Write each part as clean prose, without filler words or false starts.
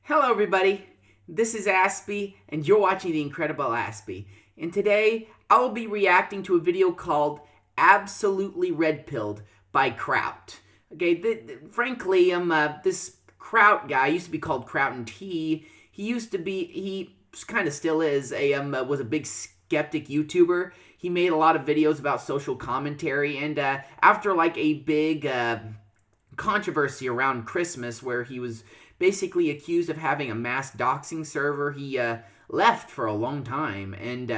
Hello everybody, this is Aspie, and you're watching The Incredible Aspie. And today, I will be reacting to a video called Absolutely Red Pilled by Kraut. Okay, frankly, this Kraut guy used to be called Kraut, and he kind of still is, was a big skeptic YouTuber. He made a lot of videos about social commentary, and after like a big controversy around Christmas where he was basically accused of having a mass doxing server, he left for a long time, and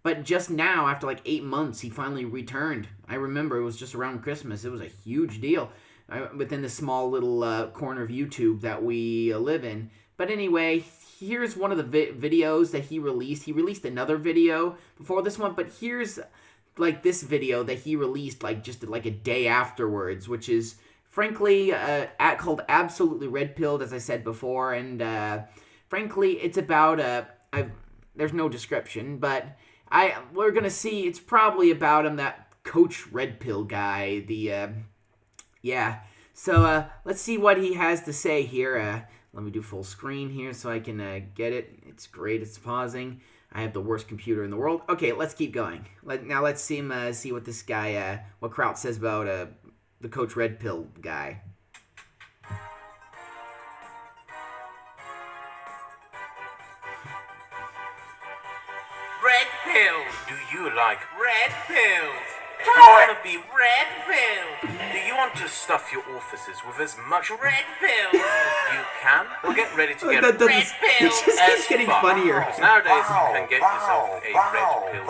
but just now, after like 8 months, he finally returned. I remember it was just around Christmas. It was a huge deal within the small little corner of YouTube that we live in. But anyway, here's one of the videos that he released. He released another video before this one, but here's like this video that he released like just like a day afterwards, which is frankly called Absolutely Red Pilled, as I said before, and frankly, it's about there's no description, but we're gonna see it's probably about that Coach Red Pill guy. Yeah. So let's see what he has to say here. Let me do full screen here so I can get it. It's great. It's pausing. I have the worst computer in the world. Okay, let's keep going. Now let's see him see what this guy, what Kraut says about the Coach Red Pill guy. Red pills! Do you like red pills? Do you want to be red pilled? Do you want to stuff your offices with as much red pills as you can? Well, get ready to get red pills. It just keeps getting funnier. Because nowadays you can get yourself a red pill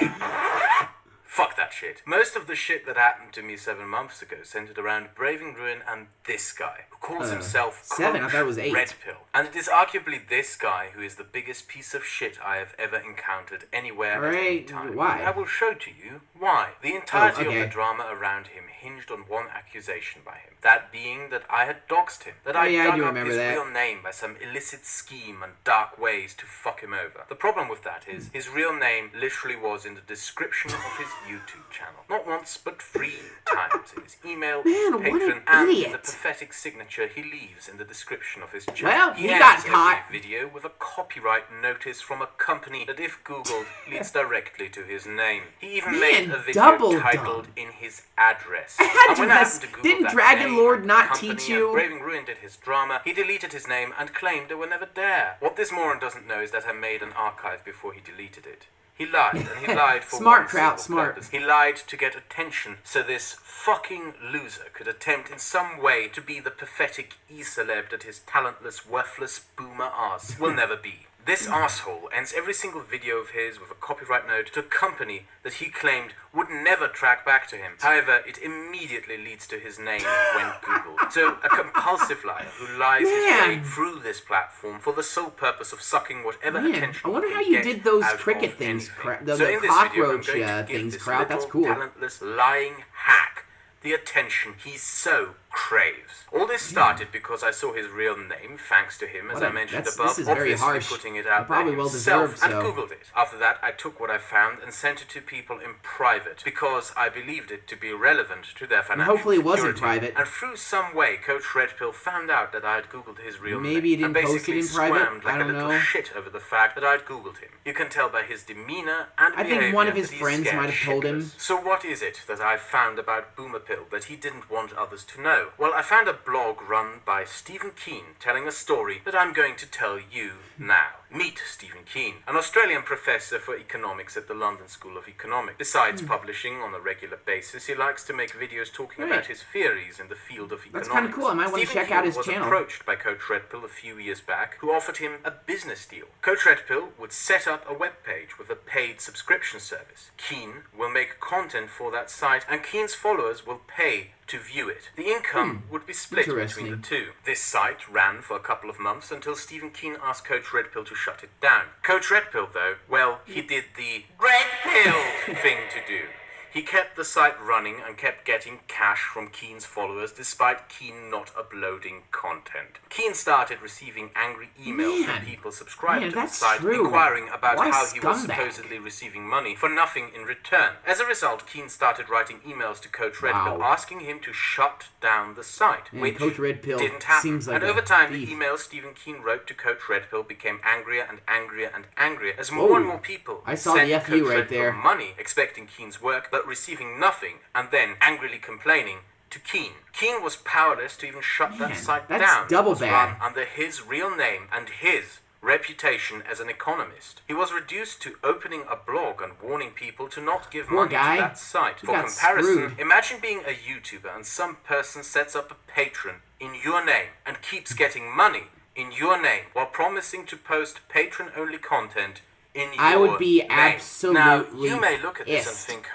coach. Fuck that shit. Most of the shit that happened to me 7 months ago centered around braving ruin and this guy, who calls himself seven? I thought it was 8. Red Pill. And it is arguably this guy who is the biggest piece of shit I have ever encountered anywhere at any time. Why? And I will show to you why. The entirety of the drama around him hinged on one accusation by him. That being that I had doxed him. That I dug up his real name by some illicit scheme and dark ways to fuck him over. The problem with that is, his real name literally was in the description of his YouTube channel. Not once, but 3 times. In his email, his Patreon, and in the pathetic signature he leaves in the description of his channel. Well, he got caught. Every video with a copyright notice from a company that, if Googled, leads directly to his name. He even made a video titled In His Address. And when I happened to Google didn't Dragon Lord not teach you? Braving Ruin did his drama, he deleted his name and claimed they were never there. What this moron doesn't know is that I made an archive before he deleted it. He lied, and he lied for smart, Kraut, smart. Purpose. He lied to get attention, so this fucking loser could attempt in some way to be the pathetic e-celeb that his talentless, worthless boomer ass will never be. This asshole ends every single video of his with a copyright note to a company that he claimed would never track back to him. However, it immediately leads to his name when Googled. So, a compulsive liar who lies his way through this platform for the sole purpose of sucking whatever attention. I wonder how you did those cricket things, the cockroach things, Kraut. That's cool. Talentless, lying hack the attention he so craves. All this started because I saw his real name, thanks to him, as I mentioned above, this is very harsh. putting it out probably there well himself, deserved, and Googled it. After that, I took what I found and sent it to people in private, because I believed it to be relevant to their financial hopefully it wasn't security. private. And through some way, Coach Red Pill found out that I had Googled his real name. Maybe he didn't and post it basically in private. squirmed like I don't a little know. shit over the fact that I'd Googled him. You can tell by his demeanor and I behavior think one of his that he's friends scared might have told him. shitless. So what is it that I found about Boomer Pill that he didn't want others to know? Well, I found a blog run by Stephen Keen telling a story that I'm going to tell you now. Meet Stephen Keen, an Australian professor for economics at the London School of Economics. Besides publishing on a regular basis, he likes to make videos talking about his theories in the field of economics. That's kind of cool. I might want to check out his channel. Stephen Keen was approached by Coach Red Pill a few years back, who offered him a business deal. Coach Red Pill would set up a web page with a paid subscription service. Keen will make content for that site, and Keen's followers will pay to view it. The income would be split between the two. This site ran for a couple of months until Stephen Keen asked Coach Red Pill to shut it down. Coach Red Pill, though, well, he did the Red Pill thing to do. He kept the site running and kept getting cash from Keen's followers despite Keen not uploading content. Keen started receiving angry emails from people subscribed to the site inquiring about how he was supposedly receiving money for nothing in return. As a result, Keen started writing emails to Coach Red Pill asking him to shut down the site, which Coach Red Pill didn't happen. Seems like and over time, the emails Stephen Keen wrote to Coach Red Pill became angrier and angrier and angrier as more and more people sent Coach Red Pill money, expecting Keen's work, but receiving nothing, and then angrily complaining to Keen. Keen was powerless to even shut that site down. Double it was bad. run under his real name and his reputation as an economist. He was reduced to opening a blog and warning people to not give money to that site. For comparison, imagine being a YouTuber and some person sets up a Patreon in your name and keeps getting money in your name while promising to post patron-only content in your I would be name. absolutely Now, you may look at this and think,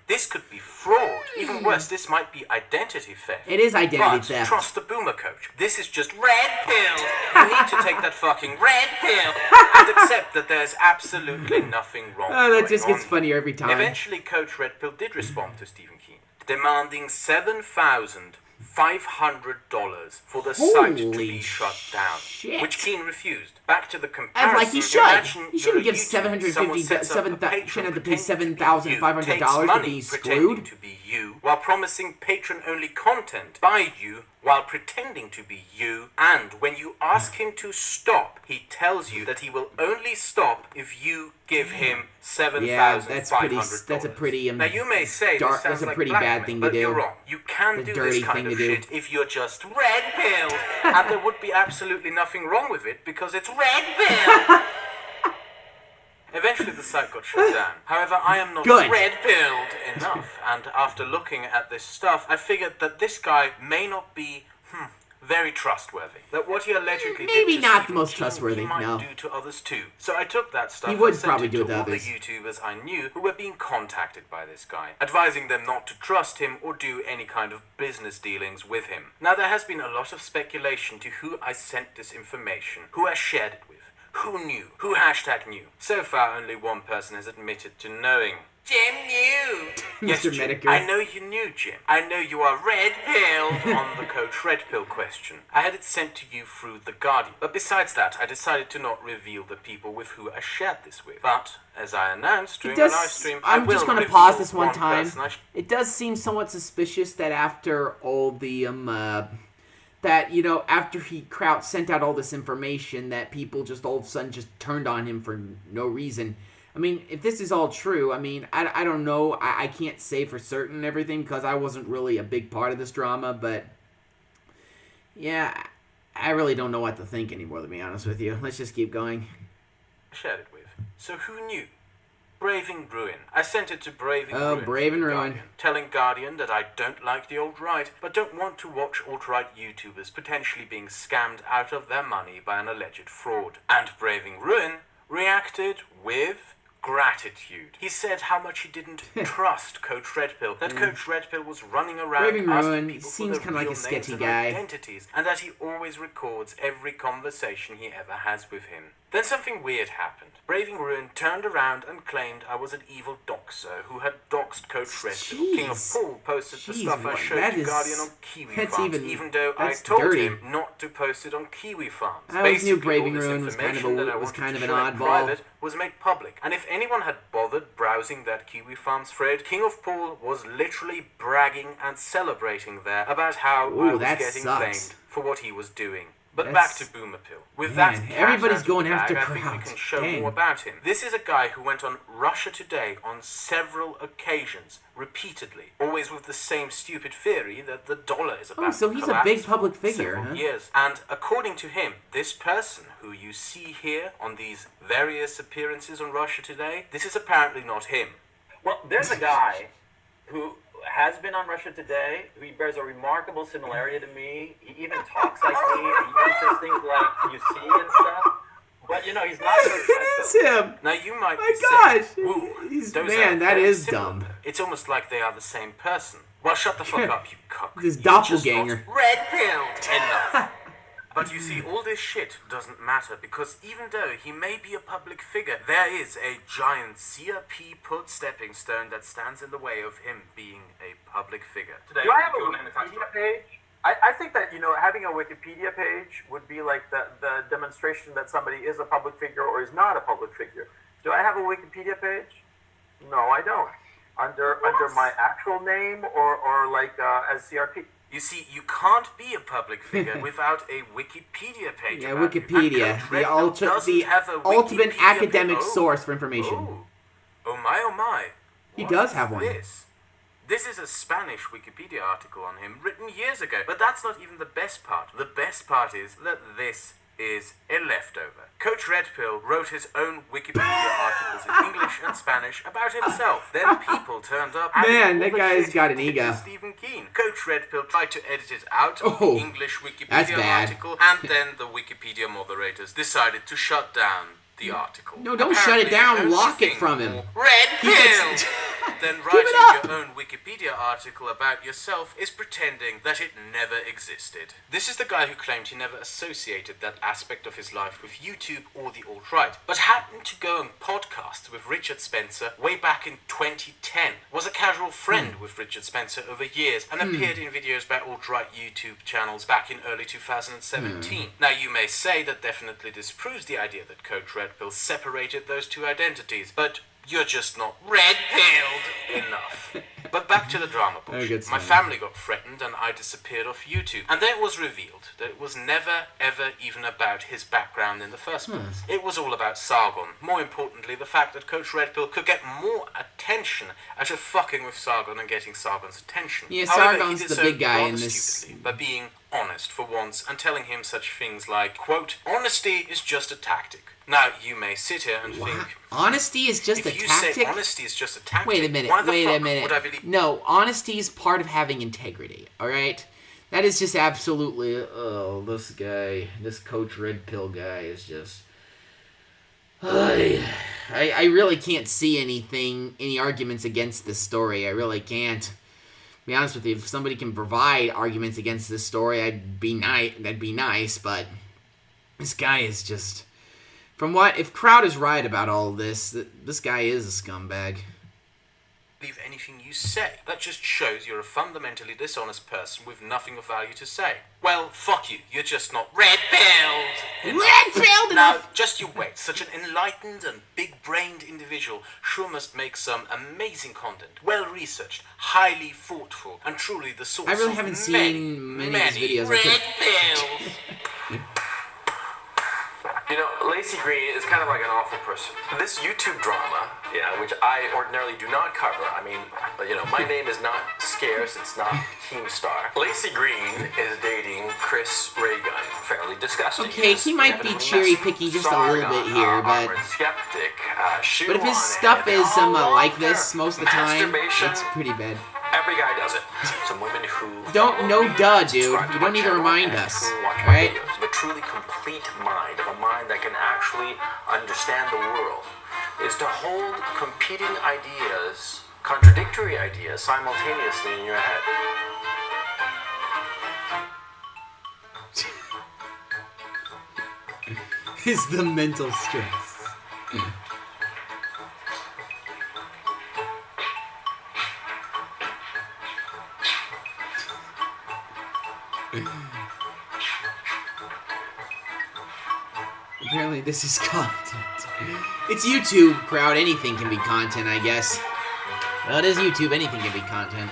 this could be fraud. Even worse, this might be identity theft. It is identity theft. Trust the boomer coach. This is just red pill. You need to take that fucking red pill and accept that there's absolutely nothing wrong. That just gets funnier every time. Eventually, Coach Red Pill did respond to Stephen Keen, demanding $7,500 for the site to be shut down, which Keen refused. Back to the comparison. Like he should. He shouldn't give $7,500 to be screwed. To be you, while promising patron-only content by you, while pretending to be you, and when you ask him to stop, he tells you that he will only stop if you give him $7,500. That's a pretty now you may say this sounds like bad thing to do. But you're wrong. You can do this kind of shit if you're just red pilled, and there would be absolutely nothing wrong with it because it's red pill. Eventually the site got shut down. However, I am not red-pilled enough, and after looking at this stuff, I figured that this guy may not be, very trustworthy. That what he allegedly did to not the most trustworthy, he might do to others too. So I took that stuff and sent probably it do to all the YouTubers I knew who were being contacted by this guy, advising them not to trust him or do any kind of business dealings with him. Now there has been a lot of speculation to who I sent this information, who I shared it with. Who knew? Who #knew? So far, only one person has admitted to knowing. Jim knew! Yes, Mr. Jim, Medicare. I know you knew, Jim. I know you are red-pilled on the Coach Red Pill question. I had it sent to you through The Guardian. But besides that, I decided to not reveal the people with who I shared this with. But, as I announced during the live stream, I'm just going to pause this one time. It does seem somewhat suspicious that after all the, after Kraut sent out all this information, that people just all of a sudden just turned on him for no reason. I mean, if this is all true, I mean, I don't know. I can't say for certain everything because I wasn't really a big part of this drama, but yeah, I really don't know what to think anymore, to be honest with you. Let's just keep going. Shared it with. So who knew? Braving Ruin. I sent it to Braving Ruin. Braving Ruin. Telling Guardian that I don't like the alt-right, but don't want to watch alt-right YouTubers potentially being scammed out of their money by an alleged fraud. And Braving Ruin reacted with gratitude. He said how much he didn't trust Coach Red Pill, that Coach Red Pill was running around asking people for their real names and identities, and that he always records every conversation he ever has with him. Then something weird happened. Braving Ruin turned around and claimed I was an evil doxer who had doxed Coach Red Pill. King of Pool posted the stuff I showed to Guardian on Kiwi Farms, even though I told him not to post it on Kiwi Farms. I always knew Braving Ruin was kind of an oddball. Was made public, and if anyone had bothered browsing that Kiwi Farms thread, King of Pool was literally bragging and celebrating there about how I was getting blamed for what he was doing. But back to Boomer Pill. With that, everybody's going after Kraut. I think we can show more about him. This is a guy who went on Russia Today on several occasions, repeatedly, always with the same stupid theory that the dollar is about so to he's collapse a big public figure, for years. And according to him, this person who you see here on these various appearances on Russia Today, this is apparently not him. Well, there's a guy who has been on Russia Today, who bears a remarkable similarity to me. He even talks like me. He even says things like "you see" and stuff. But he's not. It is him. Now you might My gosh, that is dumb. It's almost like they are the same person. Well, shut the fuck up, you cock. This doppelganger. Red-pilled enough. But you see, all this shit doesn't matter, because even though he may be a public figure, there is a giant CRP put stepping stone that stands in the way of him being a public figure. Do I have a Wikipedia page? I think that, having a Wikipedia page would be like the demonstration that somebody is a public figure or is not a public figure. Do I have a Wikipedia page? No, I don't. Under my actual name or like as CRP. You see, you can't be a public figure without a Wikipedia page. Yeah, about Wikipedia, you. the ultimate academic source for information. Oh my. He What does is have one. This is a Spanish Wikipedia article on him written years ago. But that's not even the best part. The best part is that this is a leftover. Coach Red Pill wrote his own Wikipedia articles in English and Spanish about himself. Then people turned up. Man, that guy's got an ego. Stephen Keen. Coach Red Pill tried to edit it out of Oh, the English that's Wikipedia bad. article, and then the Wikipedia moderators decided to shut down the article. No, don't shut it Apparently, down. the Lock only it thing from him. more Red He Pill! gets- Then Give writing it up. your own Wikipedia article about yourself is pretending that it never existed. This is the guy who claimed he never associated that aspect of his life with YouTube or the alt-right, but happened to go on podcasts with Richard Spencer way back in 2010, was a casual friend with Richard Spencer over years, and appeared in videos by alt-right YouTube channels back in early 2017. Now you may say that definitely disproves the idea that Coach Red Pill separated those two identities, but you're just not red-pilled enough. But back to the drama Very bullshit. good My stuff. family got threatened and I disappeared off YouTube. And then it was revealed that it was never, ever even about his background in the first place. It was all about Sargon. More importantly, the fact that Coach Red Pill could get more attention out of fucking with Sargon and getting Sargon's attention. Yeah, However, he Sargon's did the so big guy rather in this. stupidly, by being honest for once and telling him such things like, quote, honesty is just a tactic. Now, you may sit here and think, Honesty is just a if you tactic? say honesty is just a tactic, Wait a minute, why the wait a fuck minute. would I believe? No, honesty is part of having integrity, alright? That is just absolutely... Oh, this guy, this Coach Red Pill guy is just... I really can't see any arguments against this story. I really can't. To be honest with you, if somebody can provide arguments against this story, that'd be nice, but this guy is just... if Kraut is right about all of this, this guy is a scumbag. Believe anything you say. That just shows you're a fundamentally dishonest person with nothing of value to say. Well, fuck you. You're just not red-pilled. Red-pilled Now, enough! just you wait. Such an enlightened and big-brained individual sure must make some amazing content. Well-researched, highly thoughtful, and truly the source I really of haven't seen many of his videos. I red could- pills. Lacey Green is kind of like an awful person. This YouTube drama, which I ordinarily do not cover. I mean, my name is not scarce. It's not Keemstar. Lacey Green is dating Chris Reagan. Fairly disgusting. Okay, he might be cherry-picking just a little bit here, but... Skeptic, But if his stuff is like this most of the time, it's pretty bad. Every guy does it. Some women who Dude. You don't need to remind us, alright? Of a truly complete mind, of a mind that can actually understand the world, is to hold competing ideas, contradictory ideas, simultaneously in your head. Is the mental stress. Apparently this is content. It's YouTube, Kraut. Anything can be content, I guess. Well, it is YouTube. Anything can be content.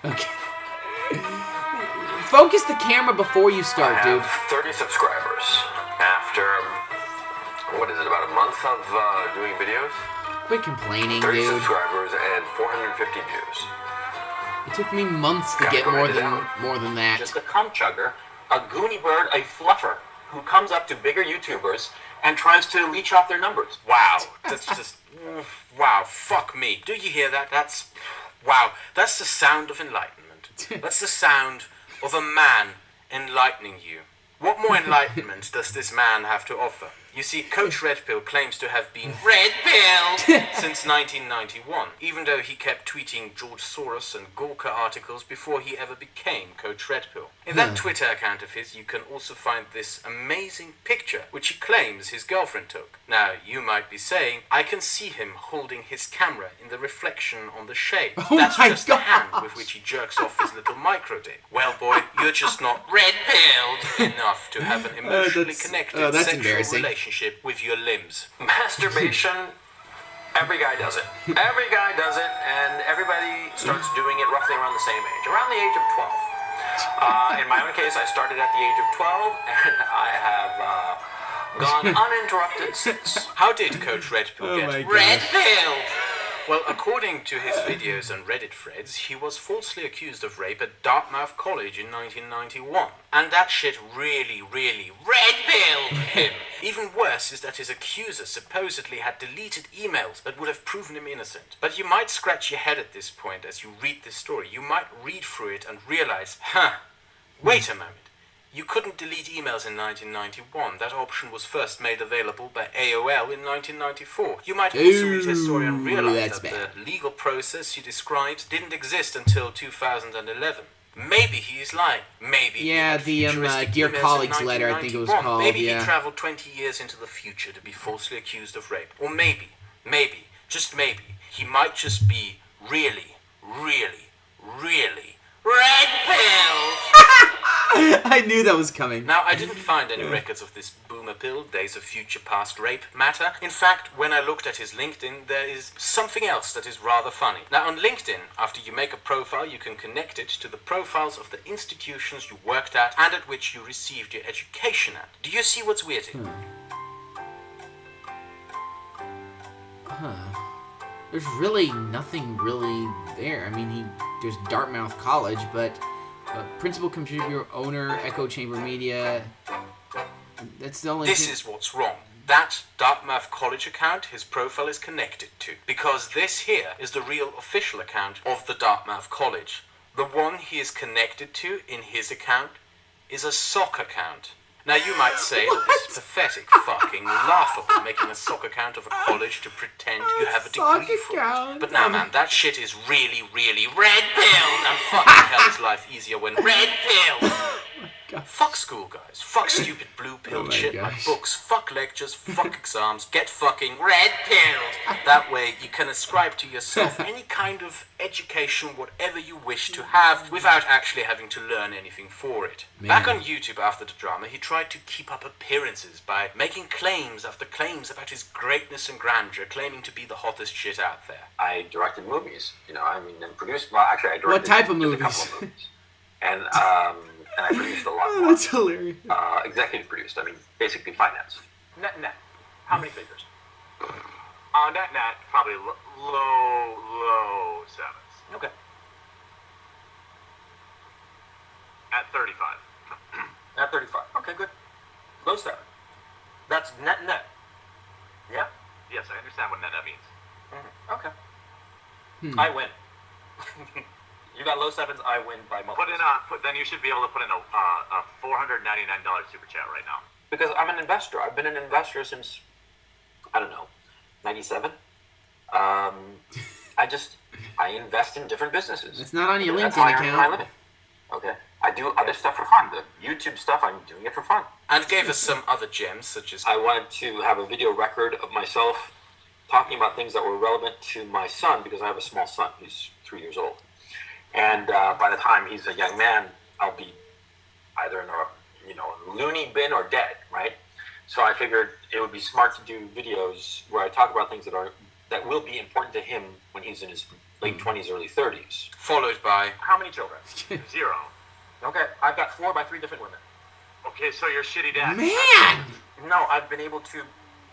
Okay. Focus the camera before you start, I dude. have 30 subscribers after, what is it, about a month of doing videos? Quit complaining, 30 dude. subscribers and 450 views. It took me months to Gotta get grind it out. more than that. Just a cum chugger, a goony bird, a fluffer, who comes up to bigger YouTubers and tries to leech off their numbers. Wow, that's just... Wow, fuck me. Do you hear that? Wow, that's the sound of enlightenment. That's the sound of a man enlightening you. What more enlightenment does this man have to offer? You see, Coach Red Pill claims to have been Red Pill since 1991, even though he kept tweeting George Soros and Gorka articles before he ever became Coach Red Pill. In that Twitter account of his, you can also find this amazing picture, which he claims his girlfriend took. Now, you might be saying, I can see him holding his camera in the reflection on the shade. That's just the hand with which he jerks off his little micro dick. Well, boy, you're just not red-pilled enough to have an emotionally connected sexual relationship with your limbs. Masturbation, every guy does it. Every guy does it, and everybody starts doing it roughly around the same age, around the age of 12. In my own case, I started at the age of 12, and I have gone uninterrupted since. How did Coach Red Pill get red-pilled? Well, according to his videos and Reddit threads, he was falsely accused of rape at Dartmouth College in 1991. And that shit really, really red-pilled him. Even worse is that his accuser supposedly had deleted emails that would have proven him innocent. But you might scratch your head at this point as you read this story. You might read through it and realize, wait a moment. You couldn't delete emails in 1991. That option was first made available by AOL in 1994. You might also read his story and realize that the legal process he describes didn't exist until 2011. Maybe he is lying. Maybe the Dear Colleagues letter, I think it was called. Maybe he traveled 20 years into the future to be falsely accused of rape. Or maybe, just maybe, he might just be really, really, really red-pilled. I knew that was coming. Now, I didn't find any records of this boomer pill, Days of Future Past rape matter. In fact, when I looked at his LinkedIn, there is something else that is rather funny. Now, on LinkedIn, after you make a profile, you can connect it to the profiles of the institutions you worked at and at which you received your education at. Do you see what's weird here? There's really nothing really there. I mean, there's Dartmouth College, but principal contributor, owner, Echo Chamber Media. That's the only This thing. is what's wrong. That Dartmouth College account his profile is connected to. Because this here is the real official account of the Dartmouth College. The one he is connected to in his account is a sock account. Now you might say that this is pathetic, fucking laughable, making a sock account of a college to pretend you have a degree for it. But now, man, that shit is really, really red-pilled, and fucking hell is life easier when red-pilled. Fuck school, guys. Fuck stupid blue-pilled shit like books. Fuck lectures. Fuck exams. Get fucking red-pilled. That way you can ascribe to yourself any kind of education, whatever you wish to have, without actually having to learn anything for it. Back on YouTube after the drama, he tried to keep up appearances by making claims after claims about his greatness and grandeur, claiming to be the hottest shit out there. I directed movies, and produced. Well, actually, I directed. What type of just movies? A couple of movies. And I produced a lot more. That's hilarious. Executive produced. I mean, basically finance. Net. How many figures? Net, probably low sevens. Okay. At 35. At 35. Okay, good. Low 7. That's net. Yeah? Yes, I understand what net means. Mm-hmm. Okay. I win. You got low 7s, I win by multiples. Then you should be able to put in a $499 super chat right now. Because I'm an investor. I've been an investor since, 97. I invest in different businesses. It's not on your That's LinkedIn how I earn my account. living. Okay. I do other stuff for fun. The YouTube stuff, I'm doing it for fun. And gave us some other gems, such as... I wanted to have a video record of myself talking about things that were relevant to my son, because I have a small son. He's 3 years old. And by the time he's a young man, I'll be either in a loony bin or dead, right? So I figured it would be smart to do videos where I talk about things that will be important to him when he's in his late 20s, early 30s. Followed by... How many children? 0. Okay, I've got 4 by 3 different women. Okay, so you're shitty dad. Man! No, I've been able to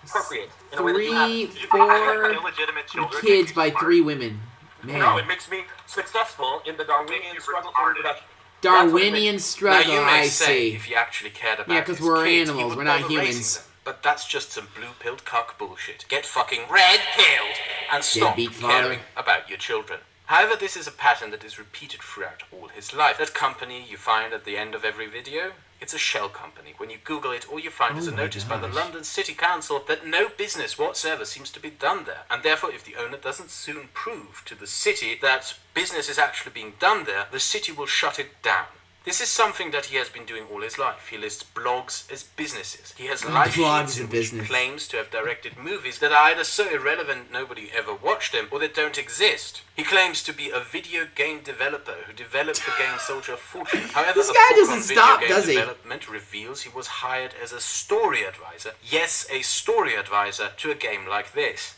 procreate in a way that you 4 illegitimate children. kids by 3 women. Man. No, it makes me successful in the Darwinian struggle for reproduction. Darwinian struggle, Now you may I say, see. if you actually cared about Yeah, 'cause his we're kids, animals, he would we're not bother raising humans. them. But that's just some blue-pilled cock bullshit. Get fucking red-pilled and stop Deadbeat father. caring about your children. However, this is a pattern that is repeated throughout all his life. That company you find at the end of every video, It's a shell company. When you Google it, all you find is a my notice by the gosh. London City Council that no business whatsoever seems to be done there. And therefore, if the owner doesn't soon prove to the city that business is actually being done there, the city will shut it down. This is something that he has been doing all his life. He lists blogs as businesses. He has live Blogs sheets as in which business. he claims to have directed movies that are either so irrelevant nobody ever watched them, or that don't exist. He claims to be a video game developer who developed the game Soldier of Fortune. However, This a guy book doesn't on stop, video game does he? development reveals he was hired as a story advisor. Yes, a story advisor to a game like this.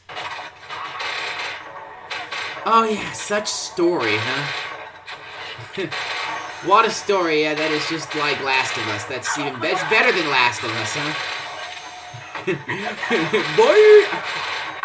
Oh yeah, such story, huh? What a story! Yeah, that is just like Last of Us. That's better than Last of Us, huh? Boy.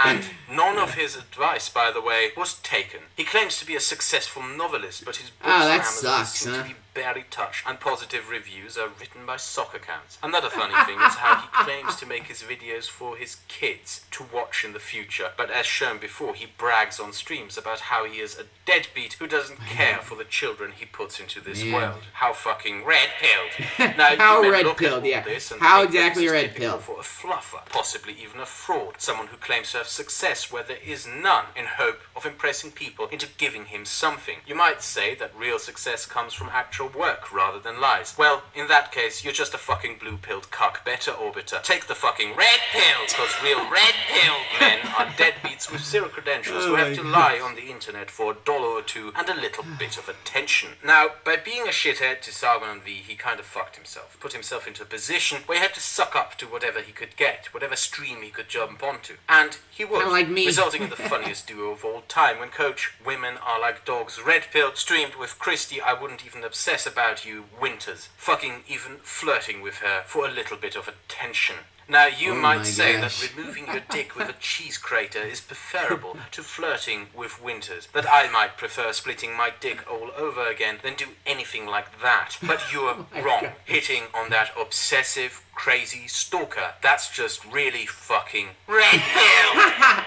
And none of his advice, by the way, was taken. He claims to be a successful novelist, but his books Oh, on that Amazon sucks, seem huh? to be barely touched, and positive reviews are written by sock accounts. Another funny thing is how he claims to make his videos for his kids to watch in the future, but as shown before, he brags on streams about how he is a deadbeat who doesn't care for the children he puts into this Man. world. How fucking red-pilled. Now, How you may red look at pilled, all yeah. this and How think that exactly this is red typical pilled? for a fluffer, possibly even a fraud, someone who claims to have success where there is none, in hope of impressing people into giving him something. You might say that real success comes from actual work rather than lies. Well, in that case, you're just a fucking blue-pilled cuck. Better orbiter. Take the fucking red pill, because real red-pilled men are deadbeats with zero credentials who have to lie on the internet for $1 or $2 and a little bit of attention. Now, by being a shithead to Sargon and V, he kind of fucked himself. Put himself into a position where he had to suck up to whatever he could get, whatever stream he could jump onto. And he was. Kinda like me. Resulting in the funniest duo of all time when Coach Women Are Like Dogs Red Pill streamed with Christy I Wouldn't Even Obsess About You Winters, fucking even flirting with her for a little bit of attention. Now, you Oh might my say gosh. that removing your dick with a cheese crater is preferable to flirting with Winters, that I might prefer splitting my dick all over again than do anything like that. But you're wrong. Hitting on that obsessive, crazy stalker, that's just really fucking red pill.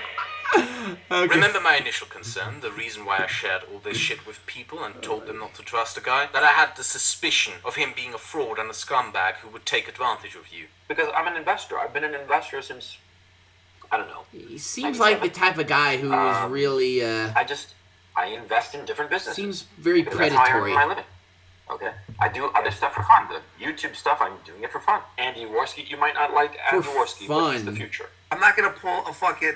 Remember my initial concern, the reason why I shared all this shit with people and told them not to trust a guy? That I had the suspicion of him being a fraud and a scumbag who would take advantage of you. Because I'm an investor. I've been an investor since, I don't know. He seems like the type of guy who is really, I invest in different businesses. seems very Because that's how I earn predatory. my living. Okay? I do other stuff for fun. The YouTube stuff, I'm doing it for fun. Andy Worski, you might not like Andy Worski, but he's the fun. future. I'm not gonna pull a fucking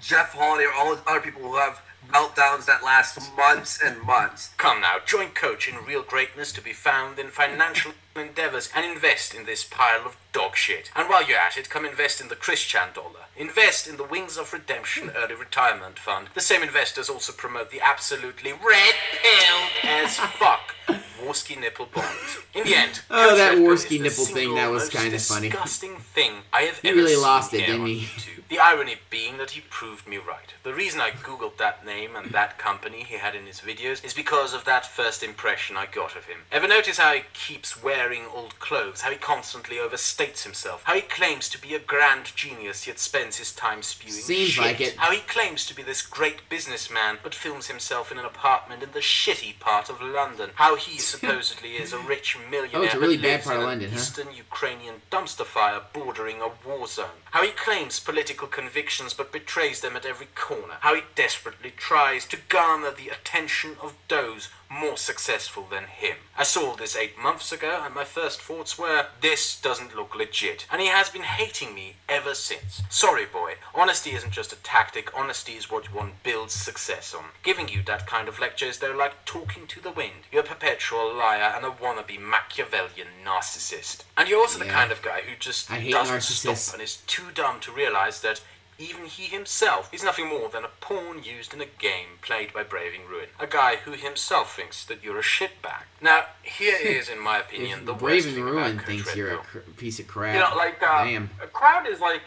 Jeff Holiday or all those other people who have meltdowns that last months and months. Come now, join Coach in real greatness to be found in financial endeavors and invest in this pile of dog shit. And while you're at it, come invest in the Christian dollar. Invest in the Wings of Redemption Early Retirement Fund. The same investors also promote the absolutely red-pilled as fuck Worski nipple bonds. In the end, Oh, Coach that Red Pill Worski is the nipple thing, single that was most kinda funny. disgusting thing I have He ever really seen lost it, here didn't on he? YouTube. The irony being that he proved me right. The reason I googled that name and that company he had in his videos is because of that first impression I got of him. Ever notice how he keeps wearing old clothes, how he constantly overstates himself, how he claims to be a grand genius yet spends his time spewing Seems shit, like it. how he claims to be this great businessman but films himself in an apartment in the shitty part of London, how he supposedly is a rich millionaire Oh, it's a really but bad lives part of in an London, huh? Eastern Ukrainian dumpster fire bordering a war zone. How he claims political convictions but betrays them at every corner. How he desperately tries to garner the attention of those more successful than him. I saw this 8 months ago and my first thoughts were, this doesn't look legit. And he has been hating me ever since. Sorry boy, honesty isn't just a tactic, honesty is what one builds success on. Giving you that kind of lecture is though like talking to the wind. You're a perpetual liar and a wannabe Machiavellian narcissist. And you're also the Yeah. kind of guy who just I hate doesn't narcissists. stop and is too dumb to realize that even he himself is nothing more than a pawn used in a game played by Braving Ruin. A guy who himself thinks that you're a shitbag. Now, here is, in my opinion, If the worst Braving thing Ruin about Coach thinks Red you're Pill. a piece of crap. You know, like, Damn. a crowd is like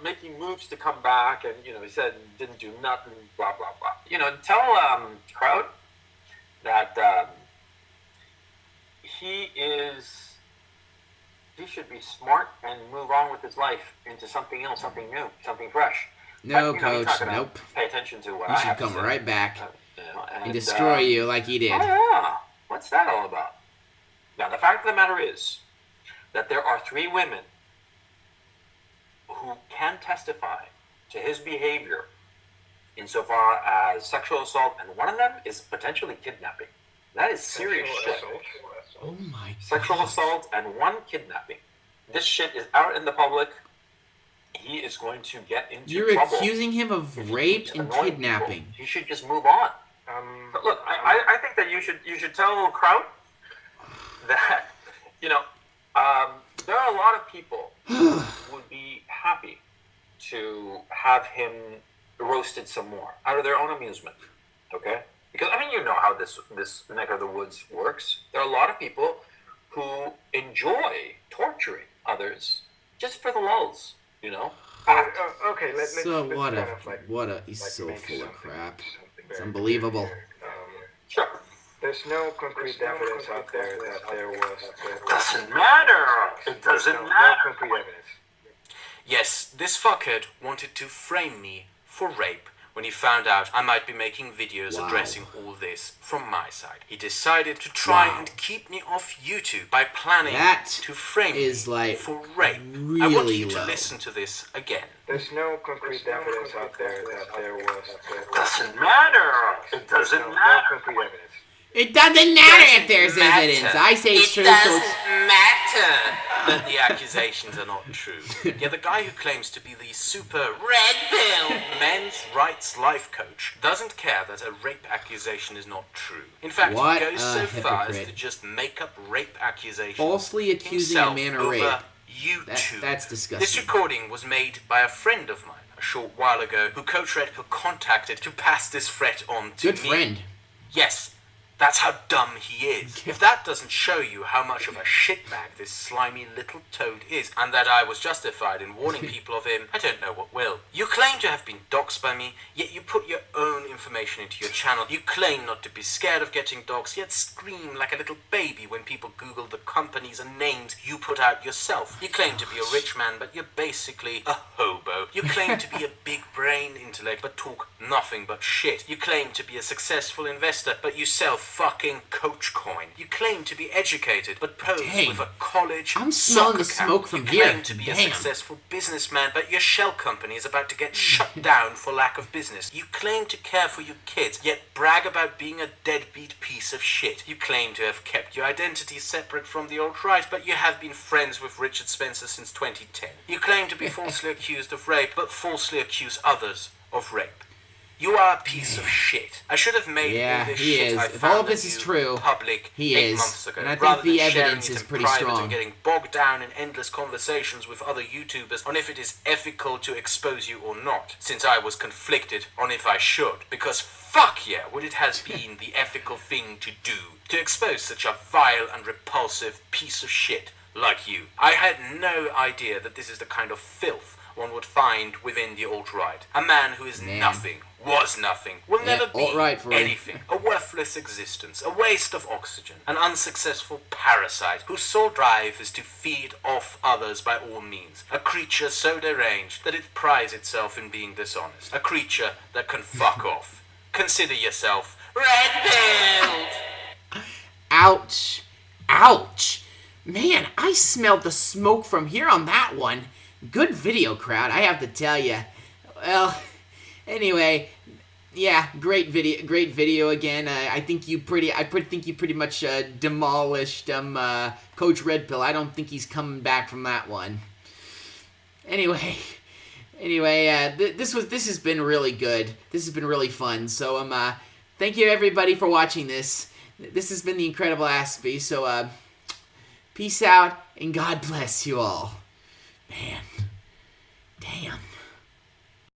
making moves to come back, and, you know, he said didn't do nothing, blah, blah, blah. You know, tell Kraut that he should be smart and move on with his life into something else, something new, something fresh. No, But, you know, you Coach, talk about nope. Pay attention to what He I should have to come say. right back You know, and destroy you like he did. Oh, yeah. What's that all about? Now, the fact of the matter is, that there are 3 women who can testify to his behavior insofar as sexual assault, and one of them is potentially kidnapping. That is serious shit. Oh my Sexual God. assault and 1 kidnapping. This shit is out in the public. He is going to get into You're trouble. accusing him of if he rape keeps and annoying kidnapping. people. He should just move on. But look, I think that you should tell Kraut that there are a lot of people who would be happy to have him roasted some more out of their own amusement. Okay? Because you know how this neck of the woods works. There are a lot of people who enjoy torturing others just for the lulls. Okay, let's So he's like so make full of something- crap. something It's very unbelievable. clear. Sure. There's no concrete evidence out there that there was. Doesn't matter. It doesn't No matter. concrete evidence. Yes, this fuckhead wanted to frame me for rape when he found out I might be making videos Wow. addressing all this from my side. He decided to try Wow. and keep me off YouTube by planning That to frame is, me like, for rape. I really want you to low. listen to this again. There's no concrete evidence out there that there was. Doesn't matter. It doesn't No matter. concrete evidence. It doesn't matter if there's Doesn't matter. evidence. I say it's It true, so doesn't it's... matter that the accusations are not true. Yeah, the guy who claims to be the super red pill men's rights life coach doesn't care that a rape accusation is not true. In fact, What he goes a so far as hypocrite. to just make up rape accusations Falsely accusing a himself man of over rape. YouTube. That's disgusting. This recording was made by a friend of mine a short while ago who Coach Red Pill contacted to pass this threat on to Good me. friend. Yes, that's how dumb he is. If that doesn't show you how much of a shitbag this slimy little toad is, and that I was justified in warning people of him, I don't know what will. You claim to have been doxxed by me, yet you put your own information into your channel. You claim not to be scared of getting doxxed, yet scream like a little baby when people Google the companies and names you put out yourself. You claim to be a rich man, but you're basically a hobo. You claim to be a big brain intellect, but talk nothing but shit. You claim to be a successful investor, but you sell fucking coach coin. You claim to be educated, but pose Dang. with a college I'm smelling soccer the cap. smoke from you here. claim to be Damn. a successful businessman, but your shell company is about to get shut down for lack of business. You claim to care for your kids, yet brag about being a deadbeat piece of shit. You claim to have kept your identity separate from the alt-right, but you have been friends with Richard Spencer since 2010. You claim to be falsely accused of rape, but falsely accuse others of rape. You are a piece of shit. I should have made Yeah, all this he shit is. I If found all of this of is you true, public he 8 is. months ago, And I think rather the than sharing evidence it is in pretty private strong. and getting bogged down in endless conversations with other YouTubers on if it is ethical to expose you or not, since I was conflicted on if I should, because fuck yeah, would it has been the ethical thing to do to expose such a vile and repulsive piece of shit like you. I had no idea that this is the kind of filth one would find within the alt-right. A man who is Man. nothing, was nothing, will Yeah, never be alt-right for you. anything. A worthless existence, a waste of oxygen, an unsuccessful parasite whose sole drive is to feed off others by all means. A creature so deranged that it prides itself in being dishonest. A creature that can fuck off. Consider yourself red-pilled! Ouch. Ouch. Man, I smelled the smoke from here on that one. Good video, Kraut, I have to tell you. Well, anyway, yeah, great video again. I think you pretty much demolished Coach Red Pill. I don't think he's coming back from that one. Anyway, this has been really good. This has been really fun. So thank you everybody for watching this. This has been the Incredible Aspie. So peace out and God bless you all. Man, damn.